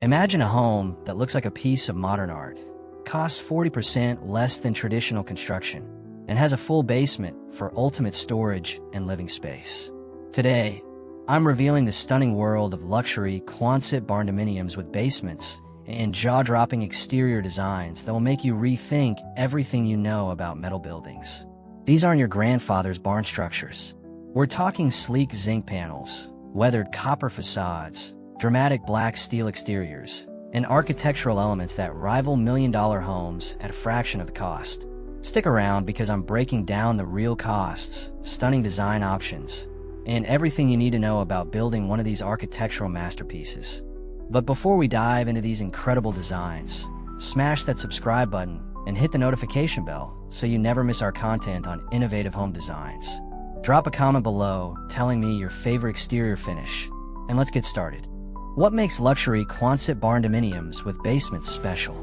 Imagine a home that looks like a piece of modern art, costs 40% less than traditional construction, and has a full basement for ultimate storage and living space. Today, I'm revealing the stunning world of luxury Quonset Barndominiums with basements and jaw-dropping exterior designs that will make you rethink everything you know about metal buildings. These aren't your grandfather's barn structures. We're talking sleek zinc panels, weathered copper facades, dramatic black steel exteriors, and architectural elements that rival million-dollar homes at a fraction of the cost. Stick around because I'm breaking down the real costs, stunning design options, and everything you need to know about building one of these architectural masterpieces. But before we dive into these incredible designs, smash that subscribe button and hit the notification bell so you never miss our content on innovative home designs. Drop a comment below telling me your favorite exterior finish, and let's get started. What makes luxury Quonset Barndominiums with basements special?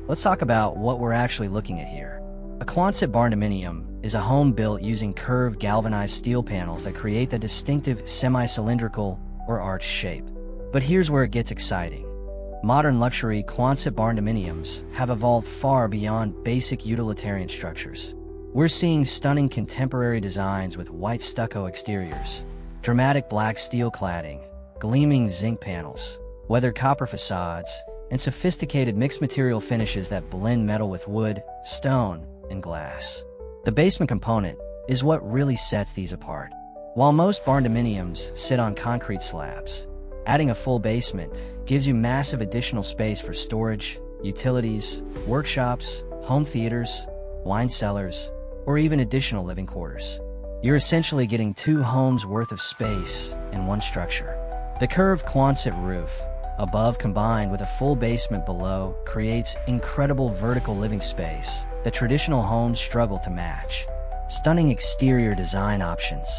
Let's talk about what we're actually looking at here. A Quonset Barndominium is a home built using curved galvanized steel panels that create the distinctive semi-cylindrical or arched shape. But here's where it gets exciting. Modern luxury Quonset Barndominiums have evolved far beyond basic utilitarian structures. We're seeing stunning contemporary designs with white stucco exteriors, dramatic black steel cladding, gleaming zinc panels, weathered copper facades, and sophisticated mixed material finishes that blend metal with wood, stone, and glass. The basement component is what really sets these apart. While most barndominiums sit on concrete slabs, adding a full basement gives you massive additional space for storage, utilities, workshops, home theaters, wine cellars, or even additional living quarters. You're essentially getting two homes worth of space in one structure. The curved Quonset roof, above combined with a full basement below, creates incredible vertical living space that traditional homes struggle to match. Stunning exterior design options.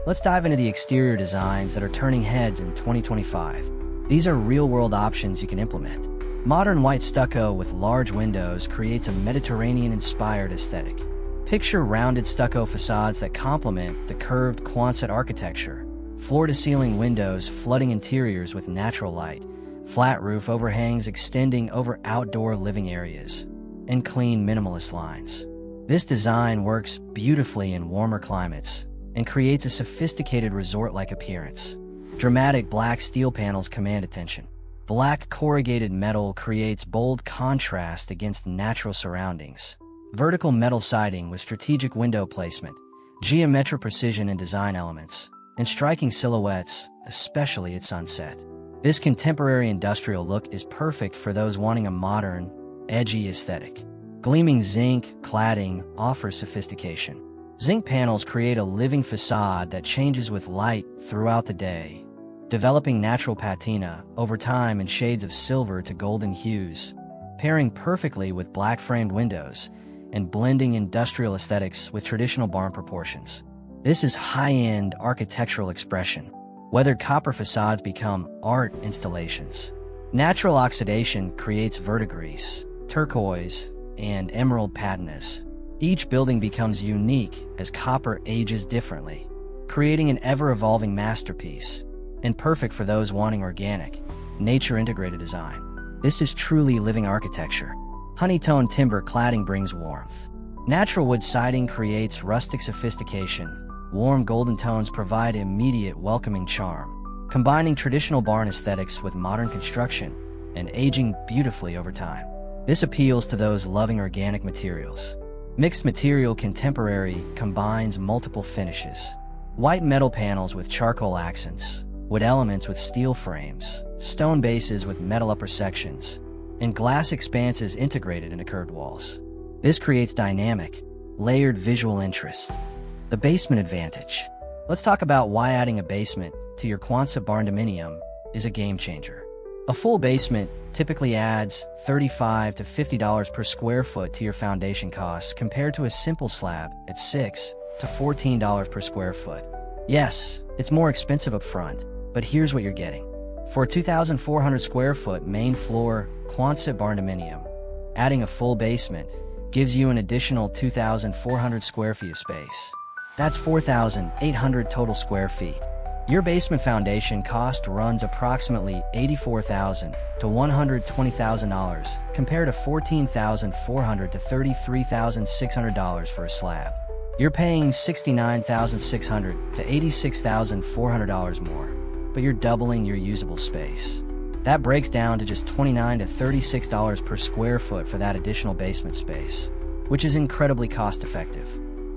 Let's dive into the exterior designs that are turning heads in 2025. These are real-world options you can implement. Modern white stucco with large windows creates a Mediterranean-inspired aesthetic. Picture rounded stucco facades that complement the curved Quonset architecture. Floor-to-ceiling windows flooding interiors with natural light, flat roof overhangs extending over outdoor living areas, and clean minimalist lines. This design works beautifully in warmer climates and creates a sophisticated resort-like appearance. Dramatic black steel panels command attention. Black corrugated metal creates bold contrast against natural surroundings. Vertical metal siding with strategic window placement, geometric precision in design elements, and striking silhouettes, especially at sunset. This contemporary industrial look is perfect for those wanting a modern, edgy aesthetic. Gleaming zinc cladding offers sophistication. Zinc panels create a living facade that changes with light throughout the day, developing natural patina over time in shades of silver to golden hues, pairing perfectly with black-framed windows and blending industrial aesthetics with traditional barn proportions. This is high-end architectural expression. Weathered copper facades become art installations. Natural oxidation creates verdigris, turquoise, and emerald patinas. Each building becomes unique as copper ages differently, creating an ever-evolving masterpiece, and perfect for those wanting organic, nature-integrated design. This is truly living architecture. Honeytone timber cladding brings warmth. Natural wood siding creates rustic sophistication. Warm golden tones provide immediate welcoming charm, combining traditional barn aesthetics with modern construction and aging beautifully over time. This appeals to those loving organic materials. Mixed material contemporary combines multiple finishes. White metal panels with charcoal accents, wood elements with steel frames, stone bases with metal upper sections, and glass expanses integrated into curved walls. This creates dynamic, layered visual interest. The basement advantage. Let's talk about why adding a basement to your Quonset Barndominium is a game changer. A full basement typically adds $35 to $50 per square foot to your foundation costs compared to a simple slab at $6 to $14 per square foot. Yes, it's more expensive up front, but here's what you're getting. For a 2,400 square foot main floor Quonset Barndominium, adding a full basement gives you an additional 2,400 square feet of space. That's 4,800 total square feet. Your basement foundation cost runs approximately $84,000 to $120,000 compared to $14,400 to $33,600 for a slab. You're paying $69,600 to $86,400 more, but you're doubling your usable space. That breaks down to just $29 to $36 per square foot for that additional basement space, which is incredibly cost-effective.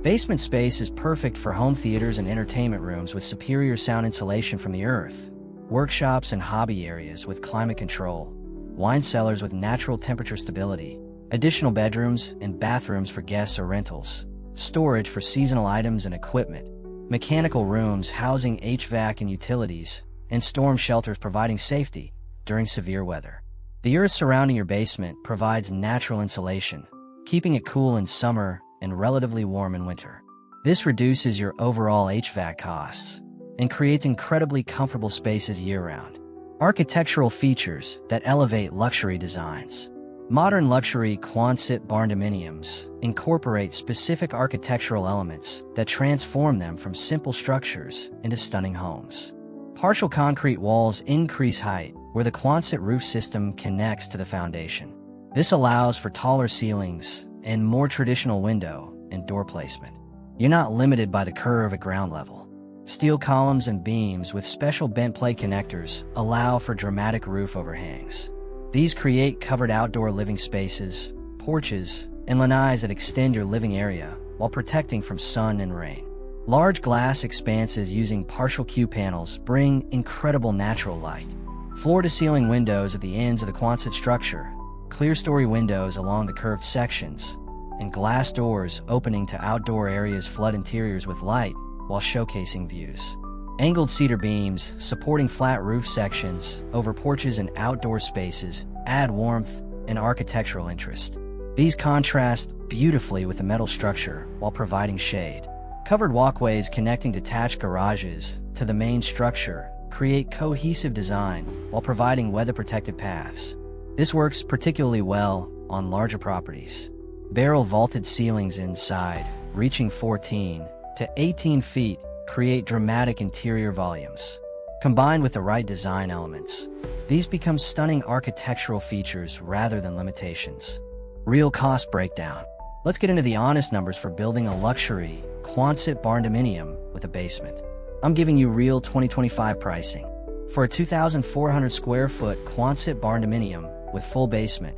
Basement space is perfect for home theaters and entertainment rooms with superior sound insulation from the earth, workshops and hobby areas with climate control, wine cellars with natural temperature stability, additional bedrooms and bathrooms for guests or rentals, storage for seasonal items and equipment, mechanical rooms housing HVAC and utilities, and storm shelters providing safety during severe weather. The earth surrounding your basement provides natural insulation, keeping it cool in summer and relatively warm in winter. This reduces your overall HVAC costs and creates incredibly comfortable spaces year-round. Architectural features that elevate luxury designs. Modern luxury Quonset Barndominiums incorporate specific architectural elements that transform them from simple structures into stunning homes. Partial concrete walls increase height where the Quonset roof system connects to the foundation. This allows for taller ceilings and more traditional window and door placement. You're not limited by the curve at ground level. Steel columns and beams with special bent plate connectors allow for dramatic roof overhangs. These create covered outdoor living spaces, porches, and lanais that extend your living area while protecting from sun and rain. Large glass expanses using partial Q panels bring incredible natural light. Floor-to-ceiling windows at the ends of the Quonset structure, clear-story windows along the curved sections, and glass doors opening to outdoor areas flood interiors with light while showcasing views. Angled cedar beams supporting flat roof sections over porches and outdoor spaces add warmth and architectural interest. These contrast beautifully with the metal structure while providing shade. Covered walkways connecting detached garages to the main structure create cohesive design while providing weather-protected paths. This works particularly well on larger properties. Barrel vaulted ceilings inside, reaching 14 to 18 feet, create dramatic interior volumes. Combined with the right design elements, these become stunning architectural features rather than limitations. Real cost breakdown. Let's get into the honest numbers for building a luxury Quonset Barndominium with a basement. I'm giving you real 2025 pricing. For a 2,400 square foot Quonset Barndominium with full basement,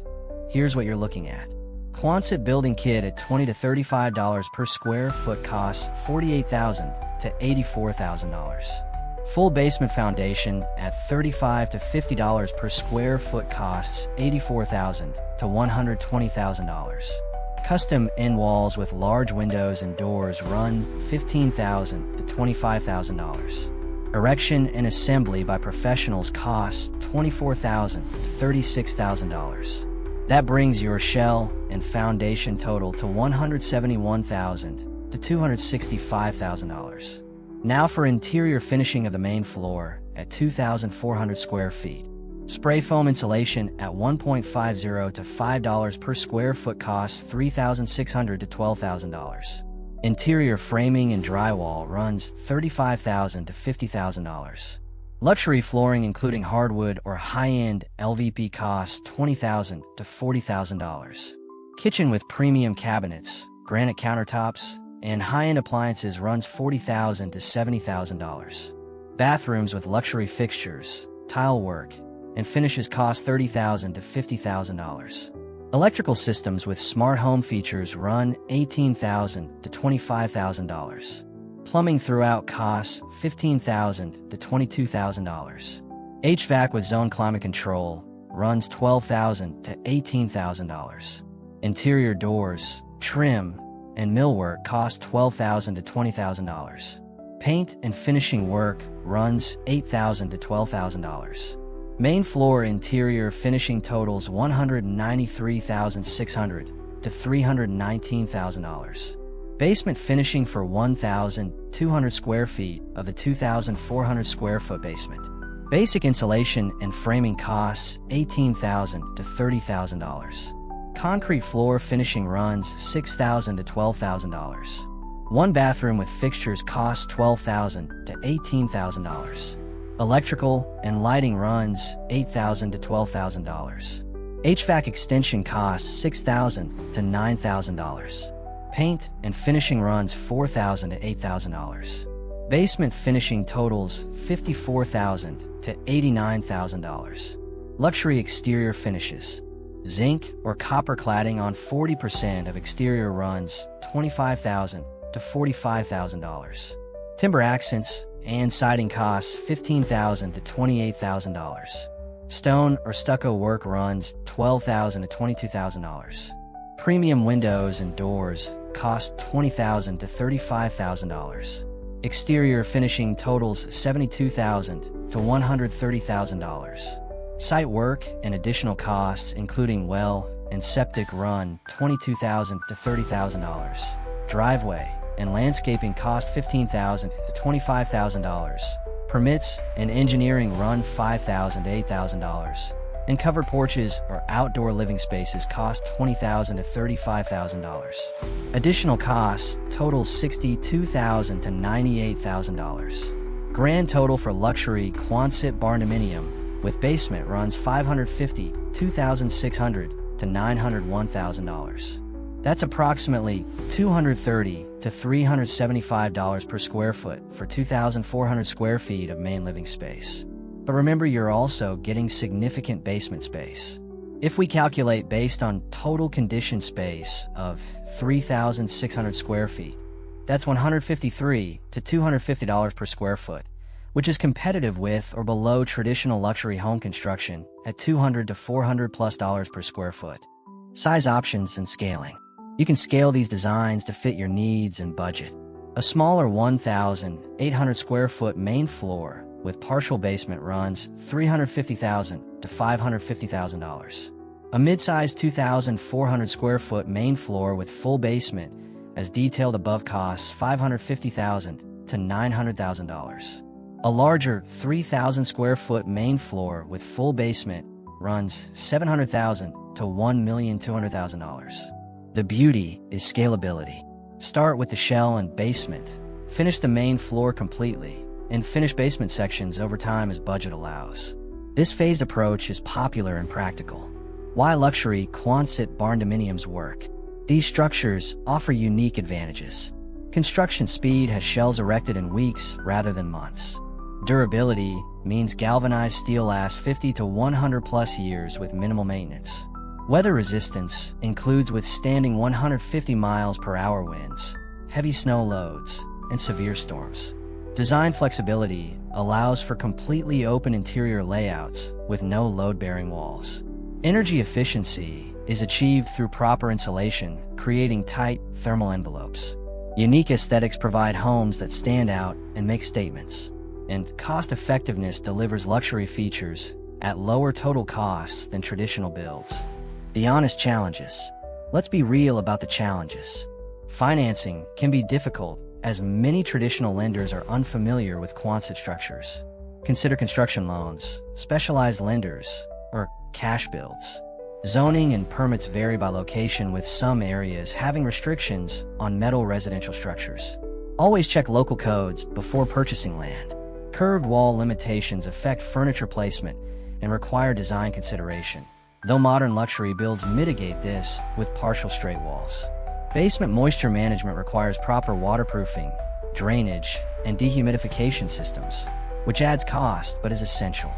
here's what you're looking at. Quonset building kit at $20 to $35 per square foot costs $48,000 to $84,000. Full basement foundation at $35 to $50 per square foot costs $84,000 to $120,000. Custom end walls with large windows and doors run $15,000 to $25,000. Erection and assembly by professionals costs $24,000 to $36,000. That brings your shell and foundation total to $171,000 to $265,000. Now for interior finishing of the main floor at 2,400 square feet. Spray foam insulation at $1.50 to $5 per square foot costs $3,600 to $12,000. Interior framing and drywall runs $35,000 to $50,000. Luxury flooring including hardwood or high-end LVP costs $20,000 to $40,000. Kitchen with premium cabinets, granite countertops, and high-end appliances runs $40,000 to $70,000. Bathrooms with luxury fixtures, tile work, and finishes cost $30,000 to $50,000. Electrical systems with smart home features run $18,000 to $25,000. Plumbing throughout costs $15,000 to $22,000. HVAC with zone climate control runs $12,000 to $18,000. Interior doors, trim, and millwork cost $12,000 to $20,000. Paint and finishing work runs $8,000 to $12,000. Main floor interior finishing totals $193,600 to $319,000. Basement finishing for 1,200 square feet of the 2,400 square foot basement. Basic insulation and framing costs $18,000 to $30,000. Concrete floor finishing runs $6,000 to $12,000. One bathroom with fixtures costs $12,000 to $18,000. Electrical and lighting runs $8,000 to $12,000. HVAC extension costs $6,000 to $9,000. Paint and finishing runs $4,000 to $8,000. Basement finishing totals $54,000 to $89,000. Luxury exterior finishes. Zinc or copper cladding on 40% of exterior runs $25,000 to $45,000. Timber accents and siding costs $15,000 to $28,000. Stone or stucco work runs $12,000 to $22,000. Premium windows and doors cost $20,000 to $35,000. Exterior finishing totals $72,000 to $130,000. Site work and additional costs, including well and septic, run $22,000 to $30,000. Driveway and landscaping cost $15,000 to $25,000. Permits and engineering run $5,000 to $8,000. And covered porches or outdoor living spaces cost $20,000 to $35,000. Additional costs total $62,000 to $98,000. Grand total for luxury Quonset Barndominium with basement runs $550,000 to $2,600 to $901,000. That's approximately $230 to $375 per square foot for 2,400 square feet of main living space. But remember, you're also getting significant basement space. If we calculate based on total conditioned space of 3,600 square feet, that's $153 to $250 per square foot, which is competitive with or below traditional luxury home construction at $200 to $400+ per square foot. Size options and scaling. You can scale these designs to fit your needs and budget. A smaller 1,800 square foot main floor with partial basement runs $350,000 to $550,000. A mid-sized 2,400 square foot main floor with full basement, as detailed above, costs $550,000 to $900,000. A larger 3,000 square foot main floor with full basement runs $700,000 to $1,200,000. The beauty is scalability. Start with the shell and basement, finish the main floor completely, and finish basement sections over time as budget allows. This phased approach is popular and practical. Why luxury Quonset Barndominiums work? These structures offer unique advantages. Construction speed has shells erected in weeks rather than months. Durability means galvanized steel lasts 50 to 100+ years with minimal maintenance. Weather resistance includes withstanding 150 miles per hour winds, heavy snow loads, and severe storms. Design flexibility allows for completely open interior layouts with no load-bearing walls. Energy efficiency is achieved through proper insulation, creating tight thermal envelopes. Unique aesthetics provide homes that stand out and make statements. And cost-effectiveness delivers luxury features at lower total costs than traditional builds. The honest challenges. Let's be real about the challenges. Financing can be difficult, as many traditional lenders are unfamiliar with Quonset structures. Consider construction loans, specialized lenders, or cash builds. Zoning and permits vary by location, with some areas having restrictions on metal residential structures. Always check local codes before purchasing land. Curved wall limitations affect furniture placement and require design consideration, though modern luxury builds mitigate this with partial straight walls. Basement moisture management requires proper waterproofing, drainage, and dehumidification systems, which adds cost but is essential.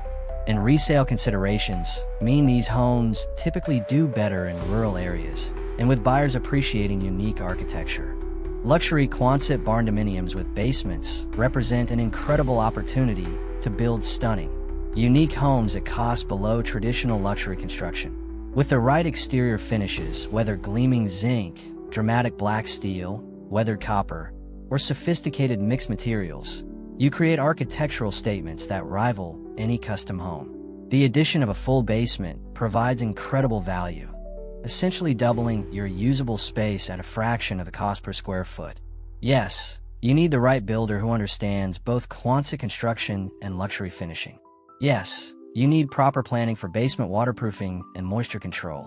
And resale considerations mean these homes typically do better in rural areas, and with buyers appreciating unique architecture. Luxury Quonset Barndominiums with basements represent an incredible opportunity to build stunning, unique homes at cost below traditional luxury construction. With the right exterior finishes, whether gleaming zinc, dramatic black steel, weathered copper, or sophisticated mixed materials, you create architectural statements that rival any custom home. The addition of a full basement provides incredible value, essentially doubling your usable space at a fraction of the cost per square foot. Yes, you need the right builder who understands both Quonset construction and luxury finishing. Yes, you need proper planning for basement waterproofing and moisture control.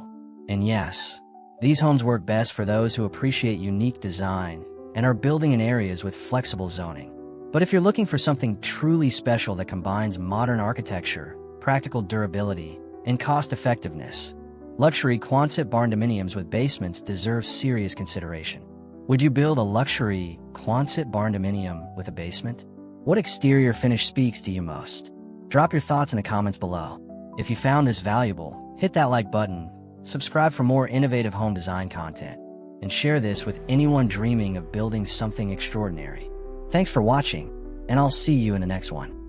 And yes, these homes work best for those who appreciate unique design and are building in areas with flexible zoning. But if you're looking for something truly special that combines modern architecture, practical durability, and cost-effectiveness, luxury Quonset Barndominiums with basements deserve serious consideration. Would you build a luxury Quonset Barndominium with a basement? What exterior finish speaks to you most? Drop your thoughts in the comments below. If you found this valuable, hit that like button, subscribe for more innovative home design content, and share this with anyone dreaming of building something extraordinary. Thanks for watching, and I'll see you in the next one.